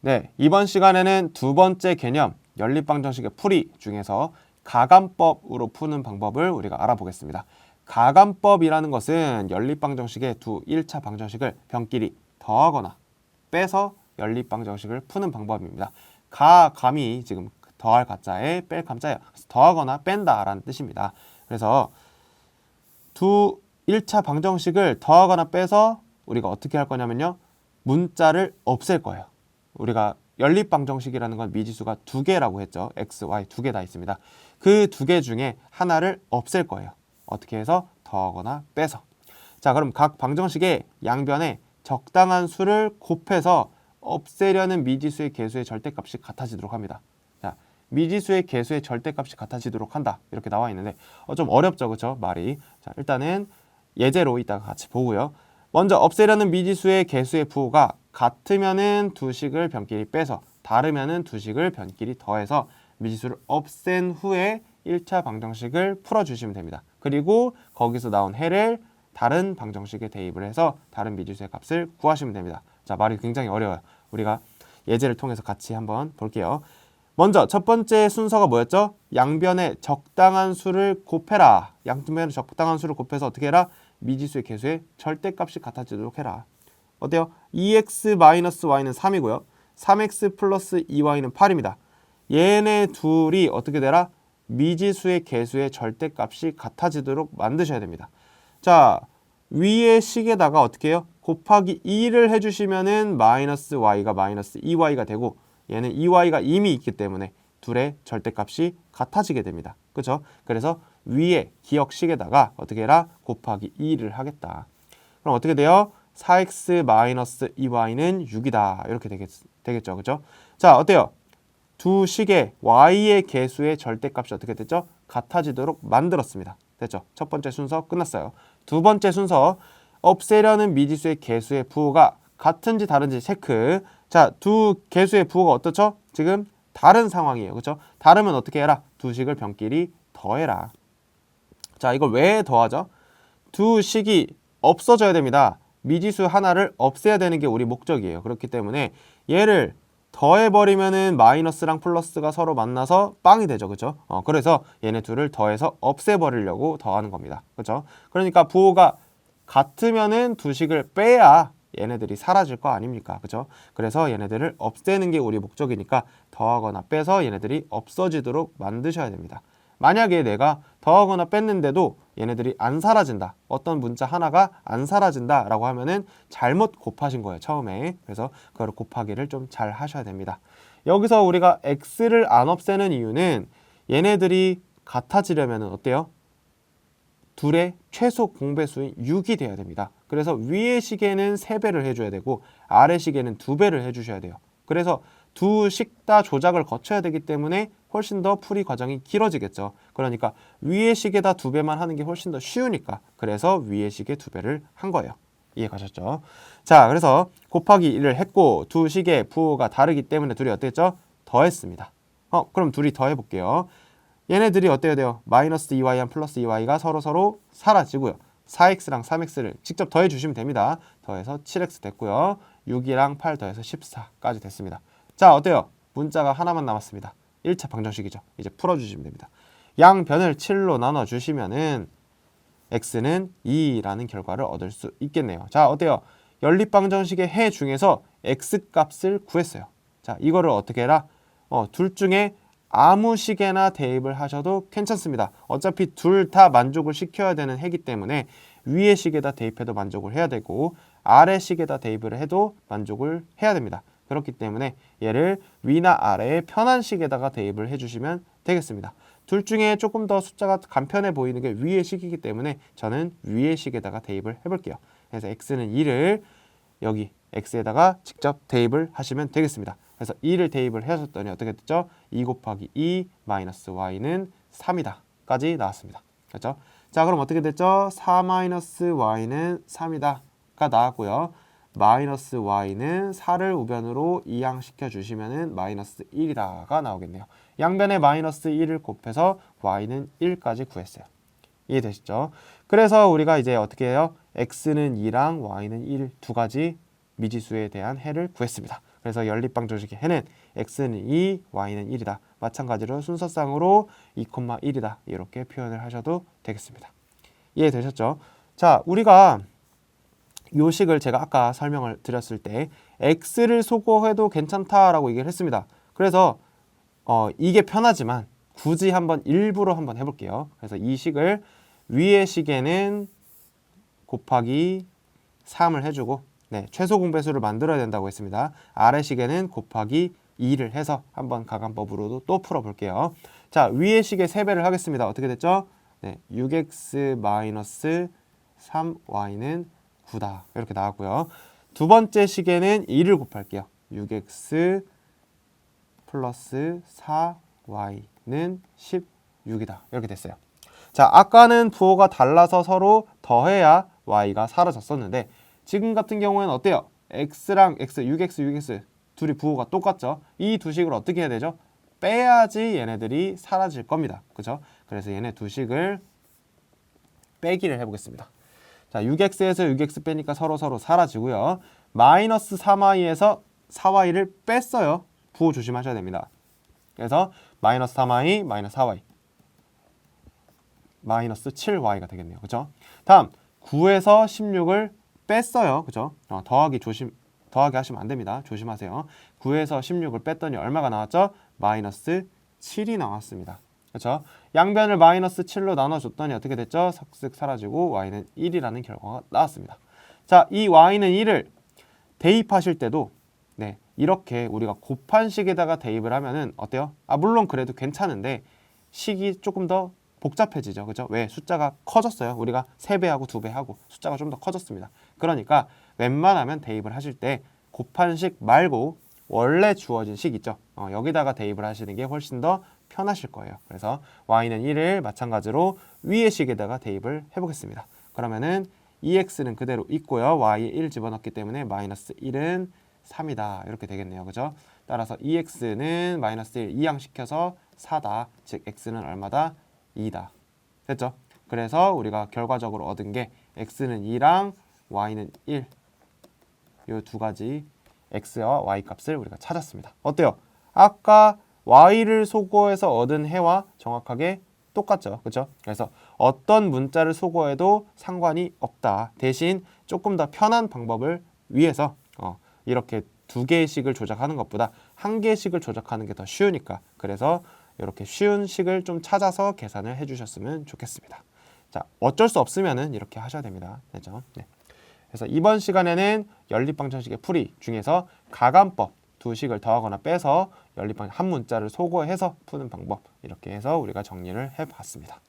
네, 이번 시간에는 두 번째 개념, 연립방정식의 풀이 중에서 가감법으로 푸는 방법을 우리가 알아보겠습니다. 가감법이라는 것은 연립방정식의 두 1차 방정식을 변끼리 더하거나 빼서 연립방정식을 푸는 방법입니다. 감이 지금 더할 가짜에 뺄 감짜예요. 더하거나 뺀다라는 뜻입니다. 그래서 두 1차 방정식을 더하거나 빼서 우리가 어떻게 할 거냐면요. 문자를 없앨 거예요. 우리가 연립방정식이라는 건 미지수가 두 개라고 했죠. x, y 두 개 다 있습니다. 그 두 개 중에 하나를 없앨 거예요. 어떻게 해서? 더하거나 빼서. 자, 그럼 각 방정식의 양변에 적당한 수를 곱해서 없애려는 미지수의 개수의 절대값이 같아지도록 합니다. 자, 미지수의 개수의 절대값이 같아지도록 한다. 이렇게 나와 있는데 좀 어렵죠, 그렇죠? 말이. 자, 일단은 예제로 이따가 같이 보고요. 먼저 없애려는 미지수의 개수의 부호가 같으면은 두 식을 변끼리 빼서 다르면은 두 식을 변끼리 더해서 미지수를 없앤 후에 1차 방정식을 풀어주시면 됩니다. 그리고 거기서 나온 해를 다른 방정식에 대입을 해서 다른 미지수의 값을 구하시면 됩니다. 자, 말이 굉장히 어려워요. 우리가 예제를 통해서 같이 한번 볼게요. 먼저 첫 번째 순서가 뭐였죠? 양변에 적당한 수를 곱해라. 양변에 적당한 수를 곱해서 어떻게 해라? 미지수의 개수의 절대값이 같아지도록 해라. 어때요? 2x-y는 3이고요. 3x 플러스 2y는 8입니다. 얘네 둘이 어떻게 되라? 미지수의 개수의 절대값이 같아지도록 만드셔야 됩니다. 자, 위의 식에다가 어떻게 해요? 곱하기 2를 해주시면은 마이너스 y가 마이너스 2y가 되고 얘는 2y가 이미 있기 때문에 둘의 절대값이 같아지게 됩니다. 그렇죠? 그래서 위에 기억식에다가 어떻게 해라? 곱하기 2를 하겠다. 그럼 어떻게 돼요? 4x-2y는 6이다. 이렇게 되겠죠. 그렇죠? 자, 어때요? 두 식의 y의 개수의 절대값이 어떻게 됐죠? 같아지도록 만들었습니다. 됐죠? 첫 번째 순서 끝났어요. 두 번째 순서 없애려는 미지수의 개수의 부호가 같은지 다른지 체크. 자, 두 개수의 부호가 어떻죠? 지금 다른 상황이에요. 그렇죠? 다르면 어떻게 해라? 두 식을 변끼리 더해라. 자, 이걸 왜 더하죠? 두 식이 없어져야 됩니다. 미지수 하나를 없애야 되는 게 우리 목적이에요. 그렇기 때문에 얘를 더해버리면은 마이너스랑 플러스가 서로 만나서 빵이 되죠. 그렇죠? 그래서 얘네 둘을 더해서 없애버리려고 더하는 겁니다. 그렇죠? 그러니까 부호가 같으면은 두 식을 빼야 얘네들이 사라질 거 아닙니까? 그죠? 그래서 얘네들을 없애는 게 우리 목적이니까 더하거나 빼서 얘네들이 없어지도록 만드셔야 됩니다. 만약에 내가 더하거나 뺐는데도 얘네들이 안 사라진다. 어떤 문자 하나가 안 사라진다 라고 하면은 잘못 곱하신 거예요. 처음에. 그래서 그걸 곱하기를 좀 잘 하셔야 됩니다. 여기서 우리가 x를 안 없애는 이유는 얘네들이 같아지려면 어때요? 둘의 최소 공배수인 6이 돼야 됩니다. 그래서 위의 식에는 3배를 해줘야 되고 아래 식에는 2배를 해주셔야 돼요. 그래서 두 식 다 조작을 거쳐야 되기 때문에 훨씬 더 풀이 과정이 길어지겠죠. 그러니까 위의 식에다 2배만 하는 게 훨씬 더 쉬우니까 그래서 위의 식에 2배를 한 거예요. 이해 가셨죠? 자, 그래서 곱하기 1을 했고 두 식의 부호가 다르기 때문에 둘이 어땠죠? 더했습니다. 그럼 둘이 더해볼게요. 얘네들이 어때야 돼요? 마이너스 2y랑 플러스 2y가 서로 사라지고요. 4x랑 3x를 직접 더해 주시면 됩니다. 더해서 7x 됐고요. 6이랑 8 더해서 14까지 됐습니다. 자, 어때요? 문자가 하나만 남았습니다. 1차 방정식이죠. 이제 풀어주시면 됩니다. 양변을 7로 나눠주시면은 x는 2라는 결과를 얻을 수 있겠네요. 자, 어때요? 연립방정식의 해 중에서 x값을 구했어요. 자, 이거를 어떻게 해라? 둘 중에 아무 식에나 대입을 하셔도 괜찮습니다. 어차피 둘 다 만족을 시켜야 되는 해기 때문에 위의 식에다 대입해도 만족을 해야 되고 아래 식에다 대입을 해도 만족을 해야 됩니다. 그렇기 때문에 얘를 위나 아래의 편한 식에다가 대입을 해주시면 되겠습니다. 둘 중에 조금 더 숫자가 간편해 보이는 게 위의 식이기 때문에 저는 위의 식에다가 대입을 해볼게요. 그래서 x는 2를 여기 x에다가 직접 대입을 하시면 되겠습니다. 그래서 2를 대입을 하셨더니 어떻게 됐죠? 2 곱하기 2 마이너스 y는 3이다 까지 나왔습니다. 그렇죠? 자, 그럼 어떻게 됐죠? 4 마이너스 y는 3이다 가 나왔고요. 마이너스 y는 4를 우변으로 이항시켜 주시면은 마이너스 1이다가 나오겠네요. 양변에 마이너스 1을 곱해서 y는 1까지 구했어요. 이해되시죠? 그래서 우리가 이제 어떻게 해요? x는 2랑 y는 1 두 가지 미지수에 대한 해를 구했습니다. 그래서 연립방정식의 해는 x는 2, y는 1이다. 마찬가지로 순서상으로 2,1이다. 이렇게 표현을 하셔도 되겠습니다. 이해되셨죠? 자, 우리가 요 식을 제가 아까 설명을 드렸을 때 x를 소거해도 괜찮다라고 얘기를 했습니다. 그래서 이게 편하지만 굳이 한번 일부러 한번 해볼게요. 그래서 이 식을 위의 식에는 곱하기 3을 해주고 최소 공배수를 만들어야 된다고 했습니다. 아래 식에는 곱하기 2를 해서 한번 가감법으로도 또 풀어볼게요. 자, 위의 식의 3배를 하겠습니다. 어떻게 됐죠? 6x-3y는 9다. 이렇게 나왔고요. 두 번째 식에는 2를 곱할게요. 6x 플러스 4y는 16이다. 이렇게 됐어요. 자, 아까는 부호가 달라서 서로 더해야 y가 사라졌었는데 지금 같은 경우에는 어때요? x랑 x, 6x, 6x 둘이 부호가 똑같죠? 이 두 식을 어떻게 해야 되죠? 빼야지 얘네들이 사라질 겁니다. 그죠? 그래서 얘네 두 식을 빼기를 해보겠습니다. 자, 6x에서 6x 빼니까 서로 사라지고요. 마이너스 3y에서 4y를 뺐어요. 부호 조심하셔야 됩니다. 그래서 마이너스 3y, 마이너스 4y 마이너스 7y가 되겠네요. 그죠? 다음 9에서 16을 뺐어요. 그죠? 더하기 하시면 안 됩니다. 조심하세요. 9에서 16을 뺐더니 얼마가 나왔죠? 마이너스 7이 나왔습니다. 그렇죠? 양변을 마이너스 7로 나눠줬더니 어떻게 됐죠? 삭쓱 사라지고 y는 1이라는 결과가 나왔습니다. 자, 이 y는 1을 대입하실 때도 이렇게 우리가 곱한 식에다가 대입을 하면은 어때요? 물론 그래도 괜찮은데 식이 조금 더 복잡해지죠. 그죠? 왜? 숫자가 커졌어요. 우리가 3배하고 2배하고 숫자가 좀 더 커졌습니다. 그러니까 웬만하면 대입을 하실 때 곱한 식 말고 원래 주어진 식 있죠. 여기다가 대입을 하시는 게 훨씬 더 편하실 거예요. 그래서 y는 1을 마찬가지로 위의 식에다가 대입을 해보겠습니다. 그러면은 2x는 그대로 있고요. y에 1 집어넣기 때문에 마이너스 1은 3이다. 이렇게 되겠네요. 그죠? 따라서 2x는 마이너스 1 이항시켜서 4다. 즉 x는 얼마다? 2다. 됐죠? 그래서 우리가 결과적으로 얻은 게 x는 2랑 y는 1. 이 두 가지 x와 y 값을 우리가 찾았습니다. 어때요? 아까 y를 소거해서 얻은 해와 정확하게 똑같죠. 그렇죠? 그래서 어떤 문자를 소거해도 상관이 없다. 대신 조금 더 편한 방법을 위해서 이렇게 2개의 식을 조작하는 것보다 1개의 식을 조작하는 게 더 쉬우니까 그래서 이렇게 쉬운 식을 좀 찾아서 계산을 해주셨으면 좋겠습니다. 자, 어쩔 수 없으면은 이렇게 하셔야 됩니다. 됐죠? 그래서 이번 시간에는 연립방정식의 풀이 중에서 가감법 두 식을 더하거나 빼서 연립방 한 문자를 소거해서 푸는 방법 이렇게 해서 우리가 정리를 해봤습니다.